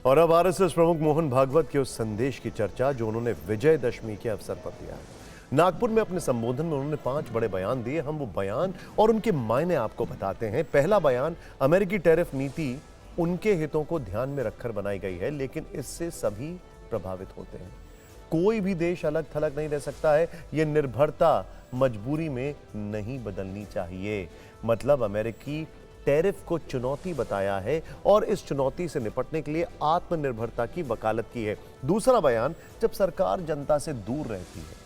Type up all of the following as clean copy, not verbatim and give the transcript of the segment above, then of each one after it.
और अब आरएसएस प्रमुख मोहन भागवत के उस संदेश की चर्चा जो उन्होंने विजयदशमी के अवसर पर दिया है। नागपुर में अपने संबोधन में उन्होंने 5 बड़े बयान दिए। हम वो बयान और उनके मायने आपको बताते हैं। पहला बयान, अमेरिकी टैरिफ नीति उनके हितों को ध्यान में रखकर बनाई गई है, लेकिन इससे सभी प्रभावित होते हैं। कोई भी देश अलग थलग नहीं रह सकता है। ये निर्भरता मजबूरी में नहीं बदलनी चाहिए। मतलब अमेरिकी टैरिफ को चुनौती बताया है और इस चुनौती से निपटने के लिए आत्मनिर्भरता की वकालत की है। दूसरा बयान, जब सरकार जनता से दूर रहती है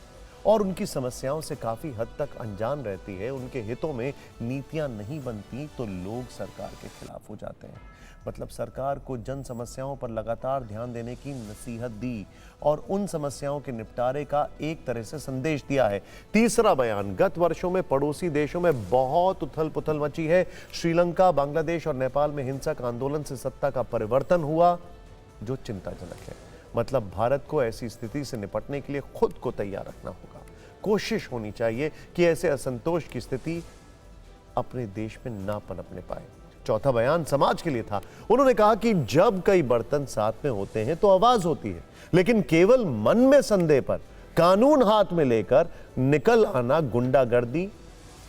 और उनकी समस्याओं से काफी हद तक अनजान रहती है, उनके हितों में नीतियां नहीं बनती, तो लोग सरकार के खिलाफ हो जाते हैं। मतलब सरकार को जन समस्याओं पर लगातार ध्यान देने की नसीहत दी और उन समस्याओं के निपटारे का एक तरह से संदेश दिया है। तीसरा बयान, गत वर्षों में पड़ोसी देशों में बहुत उथल पुथल मची है। श्रीलंका, बांग्लादेश और नेपाल में हिंसक आंदोलन से सत्ता का परिवर्तन हुआ, जो चिंताजनक है। मतलब भारत को ऐसी स्थिति से निपटने के लिए खुद को तैयार रखना होगा। कोशिश होनी चाहिए कि ऐसे असंतोष की स्थिति अपने देश में ना पनपने पाए। चौथा बयान समाज के लिए था। उन्होंने कहा कि जब कई बर्तन साथ में होते हैं तो आवाज होती है, लेकिन केवल मन में संदेह पर कानून हाथ में लेकर निकल आना, गुंडागर्दी,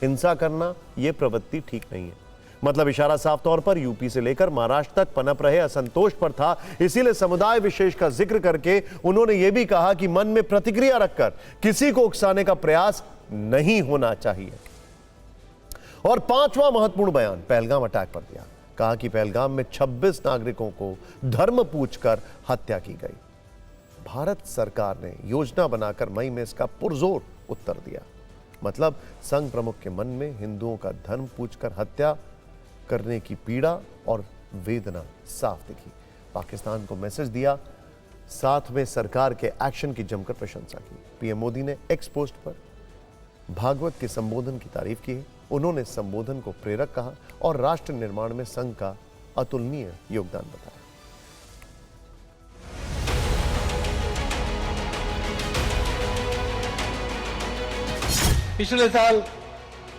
हिंसा करना, यह प्रवृत्ति ठीक नहीं है। मतलब इशारा साफ तौर पर यूपी से लेकर महाराष्ट्र तक पनप रहे असंतोष पर था। इसीलिए समुदाय विशेष का जिक्र करके उन्होंने यह भी कहा कि मन में प्रतिक्रिया रखकर किसी को उकसाने का प्रयास नहीं होना चाहिए। और पांचवा महत्वपूर्ण बयान पहलगाम अटैक पर दिया। कहा कि पहलगाम में 26 नागरिकों को धर्म पूछकर हत्या की गई। भारत सरकार ने योजना बनाकर मई में इसका पुरजोर उत्तर दिया। मतलब संघ प्रमुख के मन में हिंदुओं का धर्म पूछकर हत्या करने की पीड़ा और वेदना साफ दिखी। पाकिस्तान को मैसेज दिया, साथ में सरकार के एक्शन की जमकर प्रशंसा की। पीएम मोदी ने एक्स पोस्ट पर भागवत के संबोधन की तारीफ की है। उन्होंने संबोधन को प्रेरक कहा और राष्ट्र निर्माण में संघ का अतुलनीय योगदान बताया। पिछले साल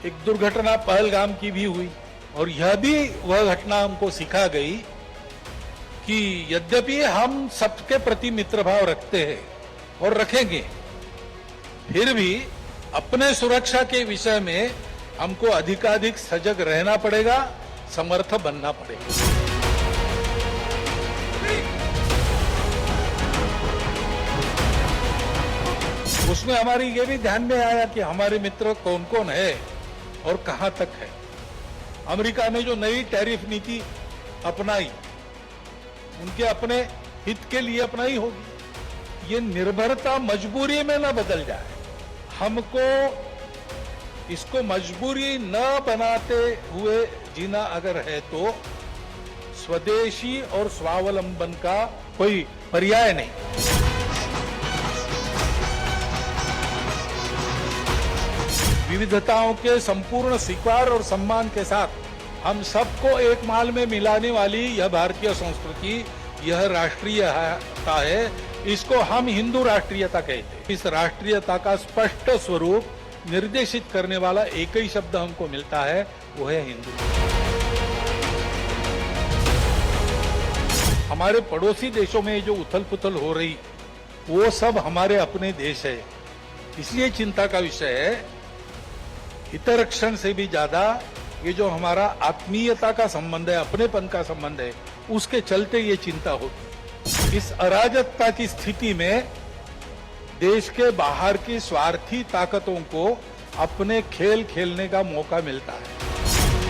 एक दुर्घटना पहलगाम की भी हुई और यह भी वह घटना हमको सिखा गई कि यद्यपि हम सबके प्रति मित्र भाव रखते हैं और रखेंगे, फिर भी अपने सुरक्षा के विषय में हमको अधिकाधिक सजग रहना पड़ेगा, समर्थ बनना पड़ेगा। उसमें हमारी ये भी ध्यान में आया कि हमारे मित्र कौन कौन है और कहां तक है। अमेरिका ने जो नई टैरिफ नीति अपनाई, उनके अपने हित के लिए अपनाई होगी। ये निर्भरता मजबूरी में न बदल जाए। हमको इसको मजबूरी न बनाते हुए जीना अगर है तो स्वदेशी और स्वावलंबन का कोई पर्याय नहीं। विविधताओं के संपूर्ण स्वीकार और सम्मान के साथ हम सबको एक माल में मिलाने वाली यह भारतीय संस्कृति, यह राष्ट्रीयता है। इसको हम हिंदू राष्ट्रीयता कहते हैं। इस राष्ट्रीयता का स्पष्ट स्वरूप निर्देशित करने वाला एक ही शब्द हमको मिलता है, वो है हिंदू। हमारे पड़ोसी देशों में जो उथल पुथल हो रही, वो सब हमारे अपने देश है, इसलिए चिंता का विषय है। हितरक्षण से भी ज्यादा ये जो हमारा आत्मीयता का संबंध है, अपनेपन का संबंध है, उसके चलते ये चिंता होती। इस अराजकता की स्थिति में देश के बाहर की स्वार्थी ताकतों को अपने खेल खेलने का मौका मिलता है।